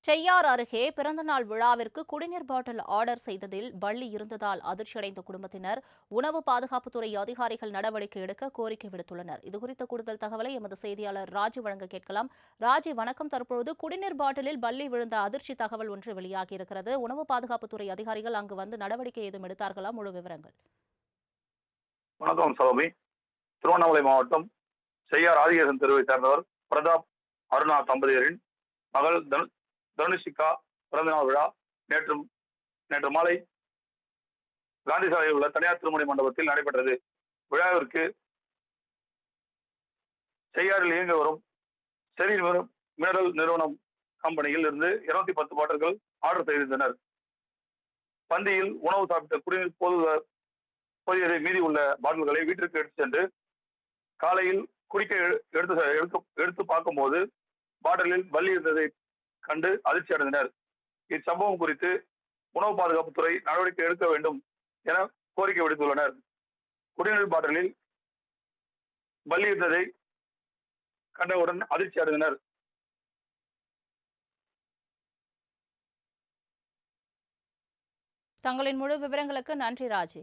செய்யார் அருகே பிறந்தநாள் விழாவிற்கு குடிநீர் பாட்டில் ஆர்டர் செய்ததில் பள்ளி இருந்ததால் அதிர்ச்சியடைந்த குடும்பத்தினர் உணவு பாதுகாப்புத்துறை அதிகாரிகள் நடவடிக்கை எடுக்க கோரிக்கை விடுத்துள்ளனர். இதுகுறித்த கூடுதல் தகவலை எமது செய்தியாளர் ராஜி வழங்க கேட்கலாம். ராஜி, வணக்கம். தற்பொழுது குடிநீர் பாட்டிலில் பள்ளி விழுந்த அதிர்ச்சி தகவல் ஒன்று வெளியாகியிருக்கிறது. உணவு பாதுகாப்புத்துறை அதிகாரிகள் அங்கு வந்து நடவடிக்கை ஏதும் எடுத்தார்களா? முழு விவரங்கள். வணக்கம் சலோமி. திருவண்ணாமலை மாவட்டம் செய்யார் ஆதிகேசன் தெருவை சேர்ந்தவர் பிரதாப் அருணா தம்பதியரின் மகள் தனுஷிகா பிறந்தநாள் விழா நேற்று நேற்று மாலை காந்தி சாலையில் உள்ள தனியார் திருமண மண்டபத்தில் நடைபெற்றது. விழாவிற்கு செய்யாறில் இயங்கி வரும் செரி மினரல் நிறுவனம் கம்பெனியில் இருந்து 210 பாட்டில்கள் ஆர்டர் செய்திருந்தனர். பந்தியில் உணவு சாப்பிட்ட குடிநீர் போதியதை மீதி உள்ள பாட்டில்களை வீட்டிற்கு எடுத்து சென்று காலையில் குடிக்க எடுத்து பார்க்கும்போது பாட்டிலில் பள்ளி இருந்ததை கண்டு அதிர்ச்சி அடைந்தனர். இச்சம்பவம் குறித்து உணவு பாதுகாப்புத்துறை நடவடிக்கை எடுக்க வேண்டும் என கோரிக்கை விடுத்துள்ளனர். குடிநீர் பாட்டிலில் பள்ளி இருந்ததை கண்டவுடன் அதிர்ச்சி அடைந்தனர். தங்களின் முழு விவரங்களுக்கு நன்றி ராஜி.